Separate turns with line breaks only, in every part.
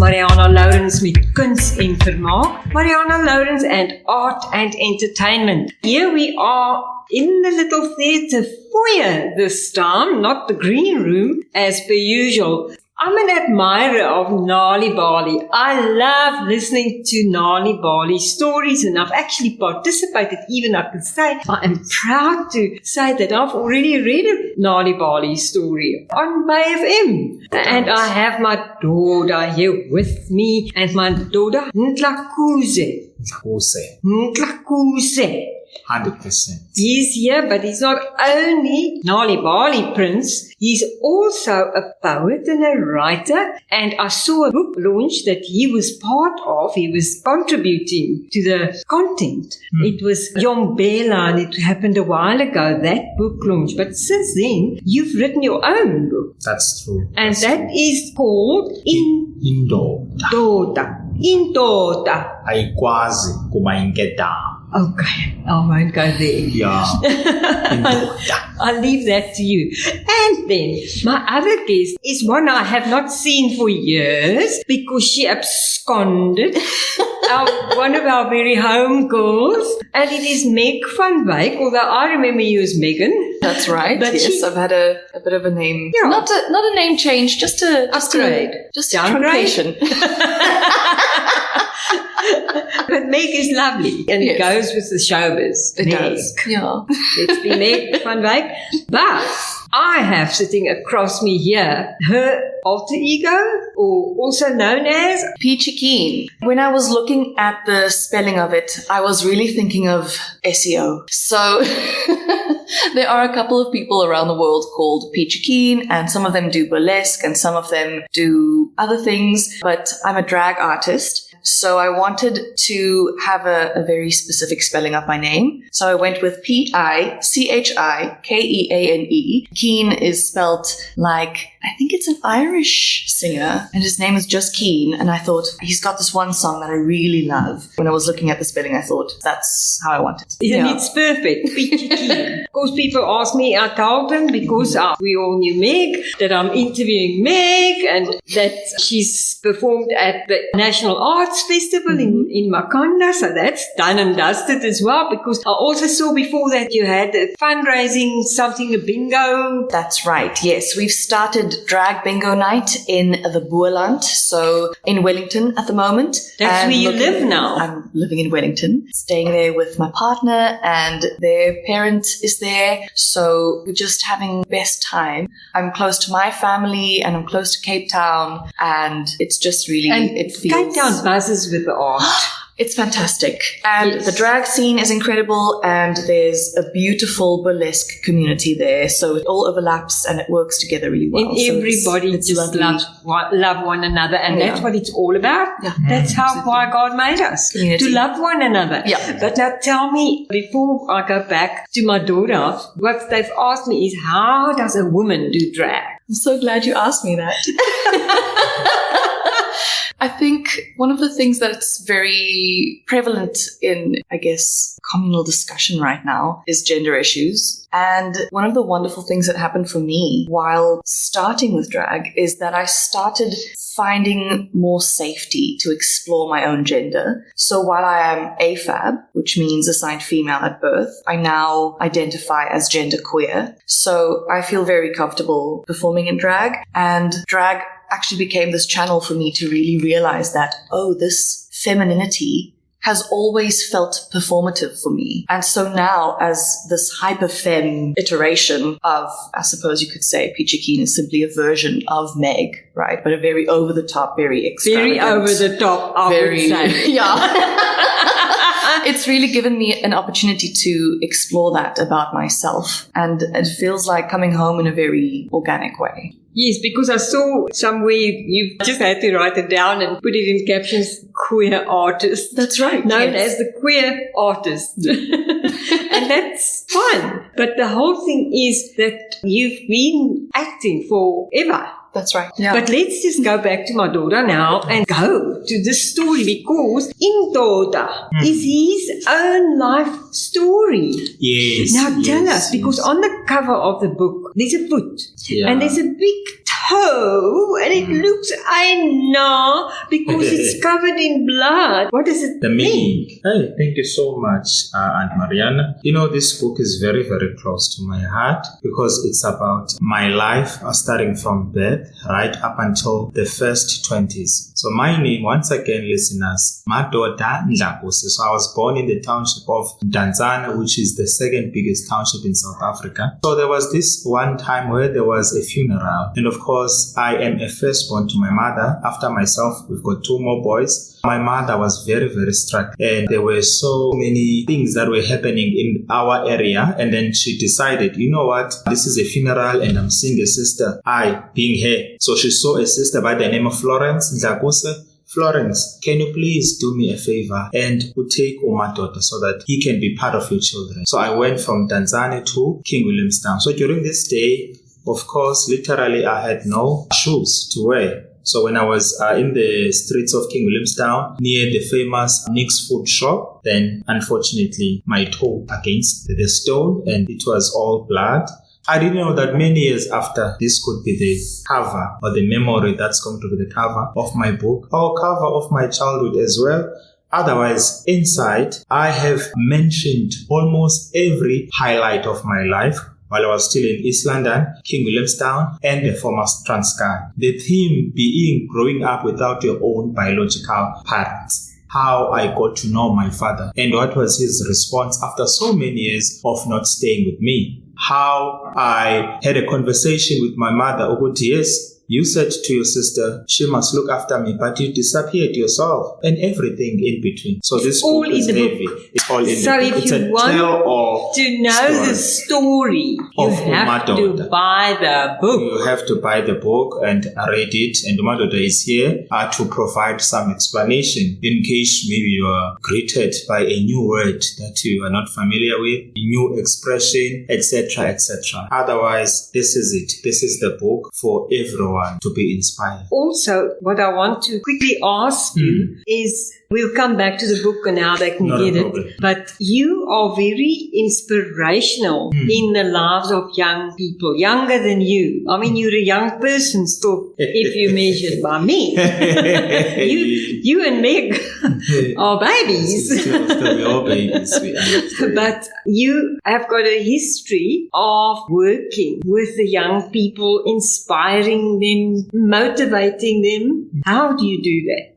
Marianah Lourens met Kuns en Vermaak. Marianah Lourens and Art and Entertainment. Here we are in the little theatre foyer this time, not the green room as per usual. I'm an admirer of Nali Bali. I love listening to Nali Bali stories, and I've actually participated, even I could say. I am proud to say that I've already read a Nali Bali story on Bay FM. And I have my Madoda here with me, and my Madoda Ndlakuse. Ndlakuse.
100%.
He's here, but he's not only Nali Bali Prince, he's also a poet and a writer. And I saw a book launch that he was part of. He was contributing to the content. It was Yombela, and it happened a while ago, that book launch. But since then, you've written your own book.
That's true.
And that is called Indoda. Indoda.
Ayikwazi kumayingeda.
Okay, I won't go there.
Yeah.
I'll leave that to you. And then, my other guest is one I have not seen for years because she absconded. One of our very home girls. And it is Meg van Wyk, although I remember you as Megan.
That's right. But yes, I've had a bit of a name.
Yeah.
Not a name change, just a
upgrade.
Just a truncation.
But Meg is lovely, and it goes with the showbiz.
It does. Yeah.
Let's be Meg van Wyk. But I have sitting across me here her alter ego, or also known as
Pichi Keane. When I was looking at the spelling of it, I was really thinking of SEO. So there are a couple of people around the world called Pichi Keane, and some of them do burlesque and some of them do other things, but I'm a drag artist. So I wanted to have a very specific spelling of my name. So I went with Pichikeane. Keane is spelled like, I think it's an Irish singer, and his name is just Keane. And I thought, he's got this one song that I really love. When I was looking at the spelling, I thought, that's how I want it.
It's perfect. Pichi Keane. Of course, people ask me, I told them, because we all knew Meg, that I'm interviewing Meg, and that she's performed at the National Arts Festival in Makanda, so that's done and dusted as well, because I also saw before that you had a fundraising, something, a bingo.
That's right, yes. We've started Drag Bingo Night in the Boerland, so in Wellington at the moment.
That's where you live now.
I'm living in Wellington, staying there with my partner, and their parent is there, so we're just having the best time. I'm close to my family, and I'm close to Cape Town, and it's just really, it feels...
Cape Town buzzes with the art.
It's fantastic. And the drag scene is incredible, and there's a beautiful burlesque community there. So it all overlaps and it works together really well.
And everybody just love one another, and that's what it's all about. Yeah. That's why God made us, to love one another. Yeah. But now tell me, before I go back to my daughter, what they've asked me is, how does a woman do drag?
I'm so glad you asked me that. I think one of the things that's very prevalent in, I guess, communal discussion right now is gender issues. And one of the wonderful things that happened for me while starting with drag is that I started finding more safety to explore my own gender. So while I am AFAB, which means assigned female at birth, I now identify as genderqueer. So I feel very comfortable performing in drag, and drag actually became this channel for me to really realize that, this femininity has always felt performative for me. And so now, as this hyper-femme iteration of, I suppose you could say, Pichi Keane is simply a version of Meg, right? But a very over-the-top, very extravagant.
Very over-the-top, I would say.
Yeah. It's really given me an opportunity to explore that about myself. And it feels like coming home in a very organic way.
Yes, because I saw somewhere you just had to write it down and put it in captions, queer artist.
That's right.
Known as the queer artist. And that's fun. But the whole thing is that you've been acting forever.
That's right. Yeah.
But let's just go back to Madoda now and go to this story, because Indoda is his own life story.
Yes.
Now tell us, because on the cover of the book, there's a foot and there's a big hoe and it looks because it's covered in blood. What does it
The
mean?
meaning. Hey, thank you so much, Aunt Marianah. You know, this book is very, very close to my heart because it's about my life, starting from birth right up until the first 20s. So my name, once again, listeners, Madoda Ndlakuse. So I was born in the township of Danzana, which is the second biggest township in South Africa. So there was this one time where there was a funeral. And of course, I am a firstborn to my mother. After myself, we've got 2 more boys. My mother was very, very struck. And there were so many things that were happening in our area. And then she decided, you know what? This is a funeral and I'm seeing a sister. I being her. So she saw a sister by the name of Florence Ndlakuse. Florence, can you please do me a favor and take Madoda so that he can be part of your children? So I went from Tanzania to King Williamstown. So during this day, of course, literally I had no shoes to wear. So when I was in the streets of King Williamstown, near the famous Nick's food shop, then unfortunately my toe against the stone and it was all blood. I didn't know that many years after, this could be the cover or the memory that's going to be the cover of my book or cover of my childhood as well. Otherwise, inside, I have mentioned almost every highlight of my life while I was still in East London, King Williamstown, and the former Transkei. The theme being growing up without your own biological parents. How I got to know my father and what was his response after so many years of not staying with me. How I had a conversation with my mother, Oguti, yes, you said to your sister, she must look after me, but you disappeared yourself and everything in between. So this book is heavy. It's all in the book.
So if
it's
you want to know the story, you have to buy the book.
You have to buy the book and read it. And Madoda is here to provide some explanation in case maybe you are greeted by a new word that you are not familiar with, a new expression, etc., etc. Otherwise, this is it. This is the book for everyone to be inspired.
Also, what I want to quickly ask you is, we'll come back to the book and how they can get it, but you are very inspirational in the lives of young people, younger than you. I mean, you're a young person still, if you measure by me. you and Meg are babies.
We're all babies.
But you have got a history of working with the young people, inspiring them, motivating them. How do you do that?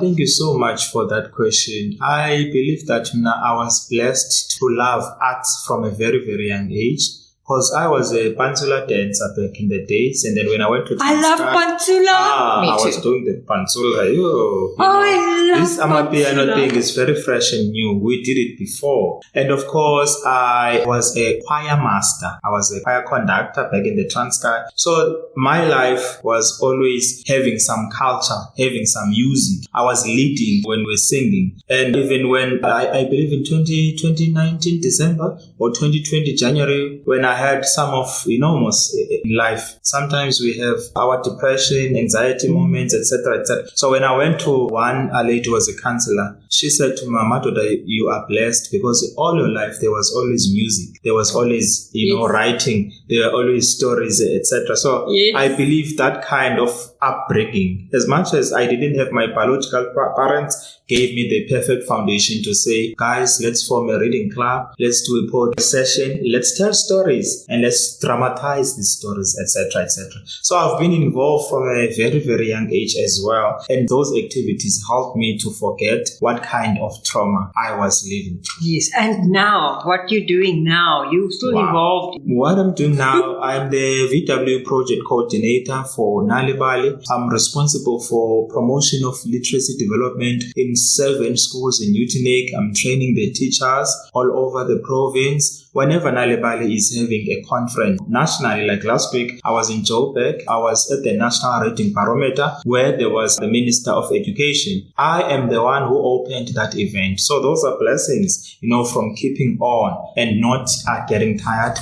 Thank you so much for that question. I believe that I was blessed to love arts from a very, very young age. Because I was a Pantsula dancer back in the days, and then when I went to
I love Pantsula.
I was doing the Pantsula.
I love
this Amapiano thing is very fresh and new. We did it before. And of course, I was a choir master. I was a choir conductor back in the Transkei. So my life was always having some culture, having some music. I was leading when we were singing. And even when, I believe in 2019 December or 2020 January, when I had some of enormous in life. Sometimes we have our depression, anxiety moments, etc., etc. So when I went to one lady who was a counselor, she said to me, Madoda, you are blessed because all your life there was always music, there was always writing, there were always stories, etc. So I believe that kind of upbringing, as much as I didn't have my biological parents, gave me the perfect foundation to say, guys, let's form a reading club, let's do a poetry session, let's tell stories and let's dramatize these stories, etc., etc. So I've been involved from a very, very young age as well, and those activities helped me to forget what kind of trauma I was living through.
Yes, and now, what you're doing now, you're still involved.
What I'm doing now, I'm the VW project coordinator for Nalibali. I'm responsible for promotion of literacy development in 7 schools in Utenek. I'm training the teachers all over the province. Whenever Nalibali is having a conference nationally, like last week, I was in Joburg. I was at the National Reading Barometer where there was the Minister of Education. I am the one who opened that event. So those are blessings, from keeping on and not getting tired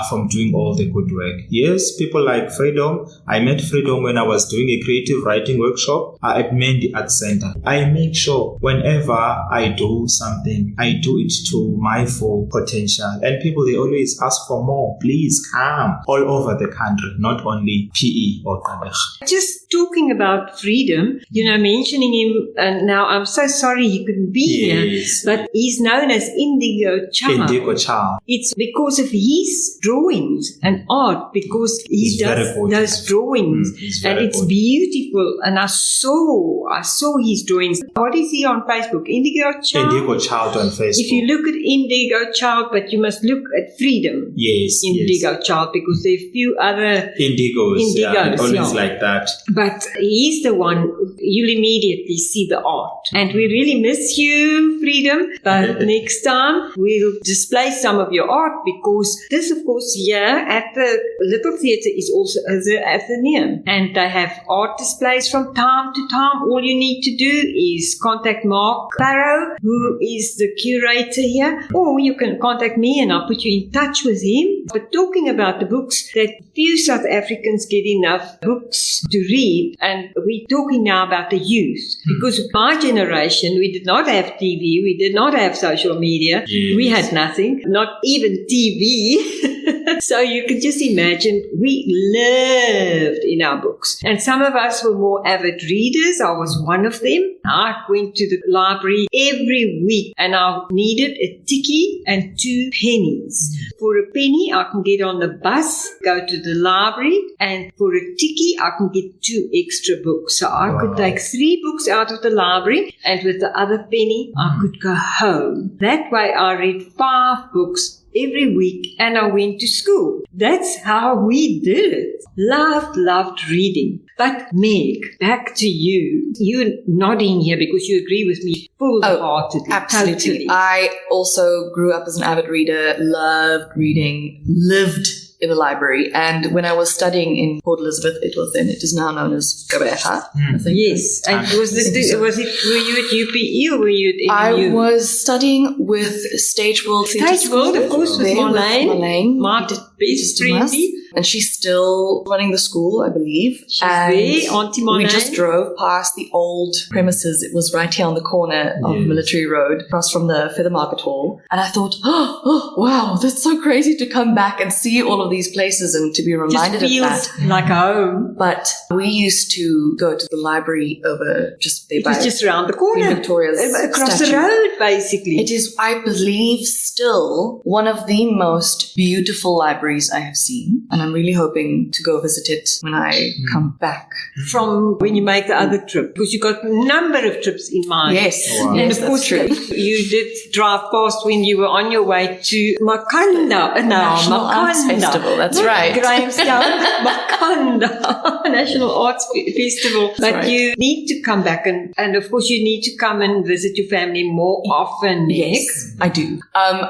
from doing all the good work. Yes, people like Freedom. I met Freedom when I was doing a creative writing workshop at Mendy Art Center. I make sure whenever I do something, I do it to my full potential. And people, they always ask for more. Please come all over the country, not only PE or Kanech.
Just talking about Freedom, mentioning him, and now I'm so sorry he couldn't be here, but he's known as Indigo Child.
Indigo Child.
It's because of his drawings and art, because he does those drawings, and it's beautiful. And I saw his drawings. What is he on Facebook? Indigo Child?
Indigo Child on Facebook.
If you look at Indigo Child, but you must look at Freedom.
Yes.
Indigo Child, because there are a few other
Indigos, always like that.
But he's the one, you'll immediately see the art. And we really miss you, Freedom. But next time we'll display some of your art, because this, of course, here at the Little Theatre is also the Athenaeum. And they have art displays from time to time. All you need to do is contact Mark Barrow, who is the curator here, or you can contact me and I'll put you in touch with him. But talking about the books, that few South Africans get enough books to read, and we're talking now about the youth. Because my generation, we did not have TV, we did not have social media, we had nothing, not even TV. So you can just imagine, we lived in our books. And some of us were more avid readers. I was one of them. I went to the library every week, and I needed a tikkie and 2 pennies. For a penny, I can get on the bus, go to the library, and for a tikkie, I can get 2 extra books. So I could take 3 books out of the library, and with the other penny, I could go home. That way, I read 5 books every week, and I went to school. That's how we did it. Loved reading. But Meg, back to you. You're nodding here because you agree with me full-heartedly.
Oh, absolutely.
Totally.
I also grew up as an avid reader, loved reading, lived in the library. And when I was studying in Port Elizabeth, it is now known as Gqeberha. I think.
Yes. And were you at UPE or were you at NMU?
I was studying with Stage World Theatre School.
Of course, with Marlene. My best friend.
And she's still running the school, I believe.
She's there, Auntie Marlene.
We just drove past the old premises. It was right here on the corner of Military Road, across from the Feather Market Hall. And I thought, oh, wow, that's so crazy to come back and see all of these places and to be reminded of that.
Like home.
But we used to go to the library over just there by
just around the corner.
Queen Victoria's
across
statue.
the road, basically.
It is, I believe, still one of the most beautiful libraries I have seen. And I'm really hoping to go visit it when I come back.
From when you make the other trip. Because you got a number of trips in mind.
Yes.
Wow.
And
Yes,
of course, you did drive past when you were on your way to Makanda.
National Arts Festival, that's right.
Grahamstown, Makanda. National Arts Festival. But
right.
you need to come back and of course you need to come and visit your family more often.
Yes, I do.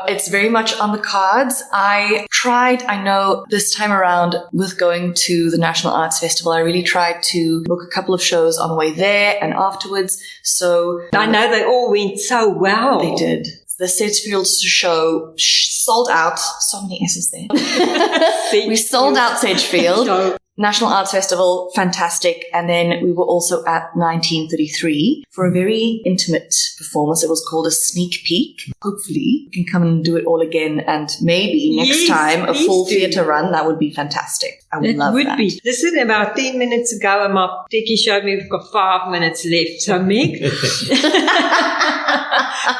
It's very much on the cards. I know this time around with going to the National Arts Festival, I really tried to book a couple of shows on the way there and afterwards. So
I know they all went so well.
They did. The Sedgefield show sold out. So many S's there. We sold out Sedgefield. National Arts Festival, fantastic. And then we were also at 1933 for a very intimate performance. It was called a sneak peek. Hopefully we can come and do it all again, and maybe next time a full theatre run. That would be fantastic. I would love that. It would be.
Listen, about 10 minutes ago, my techie showed me we've got 5 minutes left. So Meg,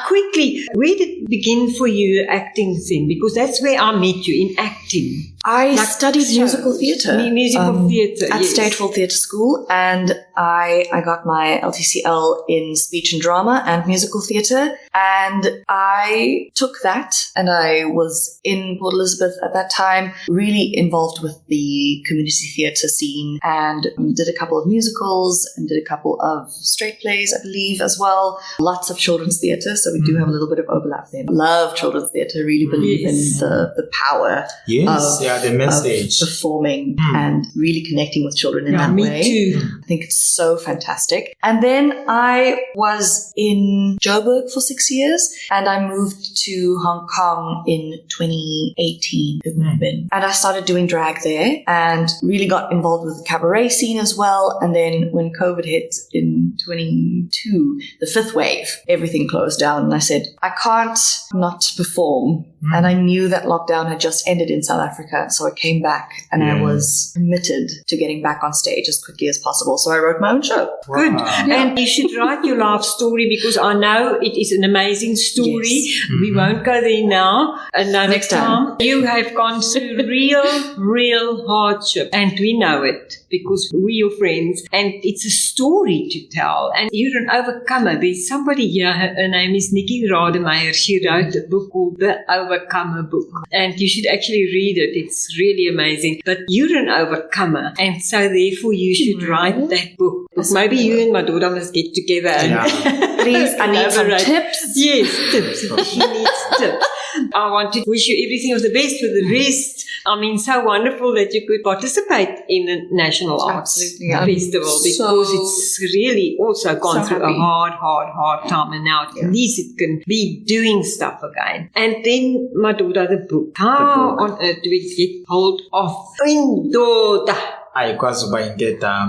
quickly, where did it begin for you, acting thing? Because that's where I met you, in acting.
I studied musical theatre.
Musical theatre,
at Stage World Theatre School, and I got my LTCL in speech and drama and musical theatre, and I took that, and I was in Port Elizabeth at that time, really involved with the community theatre scene, and did a couple of musicals and did a couple of straight plays, I believe, as well. Lots of children's theatre, so we do have a little bit of overlap there. Love children's theatre, really believe in the power of
the message.
of performing and really connecting with children in that way.
Me too.
I think it's so fantastic. And then I was in Joburg for 6 years, and I moved to Hong Kong in 2018, it would have been. And I started doing drag there and really got involved with the cabaret scene as well. And then when COVID hit in 22, the fifth wave, everything closed down. And I said, I can't not perform. And I knew that lockdown had just ended in South Africa. So I came back and I was committed to getting back on stage as quickly as possible. So I wrote my own show.
Wow.
Good. And you should write your life story, because I know it is an amazing story.
Yes.
We won't go there now. Another
Next time.
You have gone through real hardship. And we know it because we're your friends. And it's a story to tell. And you're an overcomer. There's somebody here, her name is Nikki Rademeyer. She wrote a book called The Overcomer Book. And you should actually read it. It's really amazing. But you're an overcomer. And so therefore you should write that book. Maybe you and Madoda must get together and
Please, I need some
collaborate.
tips.
Yes, tips. She needs tips. I want to wish you everything of the best for the rest. I mean, so wonderful that you could participate in the National Arts
Absolutely.
Festival, because it's really also gone through a hard time, and now at least it can be doing stuff again. And then, Madoda, the book. How on earth do we get hold of Madoda?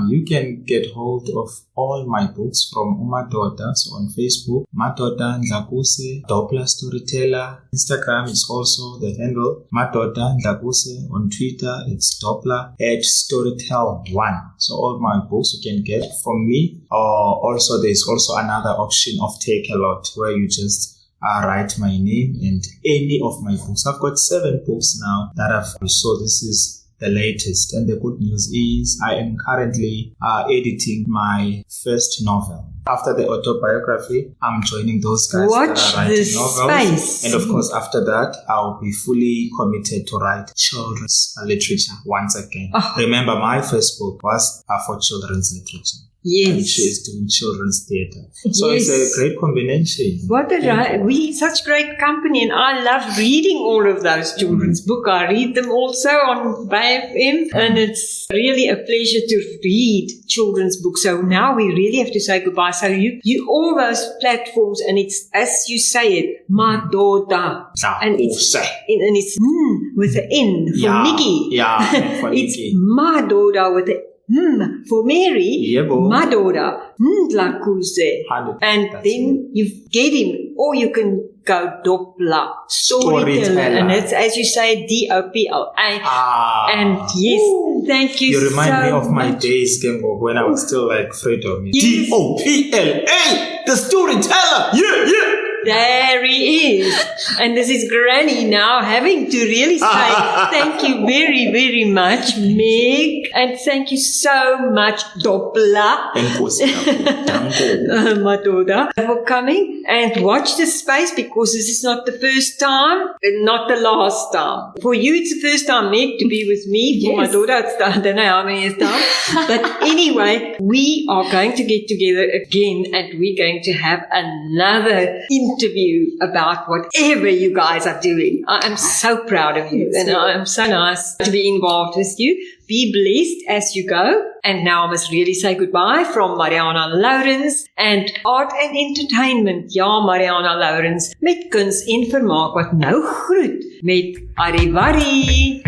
You can get hold of all my books from Madoda. So on Facebook, Madoda Ndlakuse, Doppler Storyteller. Instagram is also the handle, Madoda Ndlakuse. On Twitter, it's Doppler @Storytell1. So all my books you can get from me. Also, there's also another option of Take a Lot, where you just write my name and any of my books. I've got 7 books now that I've, so this is the latest. And the good news is I am currently editing my first novel. After the autobiography, I'm joining those guys that are writing novels.
Space.
And of course, after that, I'll be fully committed to write children's literature once again. Remember, my first book was for children's literature.
Yes.
And she is doing children's theatre. So it's a great combination.
We such great company, and I love reading all of those children's books. I read them also on BFM, and it's really a pleasure to read children's books. So now we really have to say goodbye. So you all those platforms, and it's, as you say it, Madoda. And it's with an N for Nikki.
Yeah, for
It's
Nikki.
Madoda with an for Mary, Madoda Ndlakuse. And then you get him, or you can go Doppler Storyteller. And it's, as you say, DOPLA. And yes, thank you.
You remind me of my
much.
days, when I was still like Fredo. DOPLA, the storyteller. Yeah.
There he is. And this is Granny now having to really say thank you very, very much, Meg. And thank you so much, Doppler. Madoda, for coming. And watch this space, because this is not the first time and not the last time. For you, it's the first time, Meg, to be with me. For Madoda, it's I don't know how many years time. But anyway, we are going to get together again, and we're going to have another interview about whatever you guys are doing. I am so proud of you, and I'm so nice to be involved with you. Be blessed as you go. And now I must really say goodbye from Marianah Lourens and Art and Entertainment. Ja, Marianah Lourens met Kuns en Vermaak wat nou groet met Arrivari.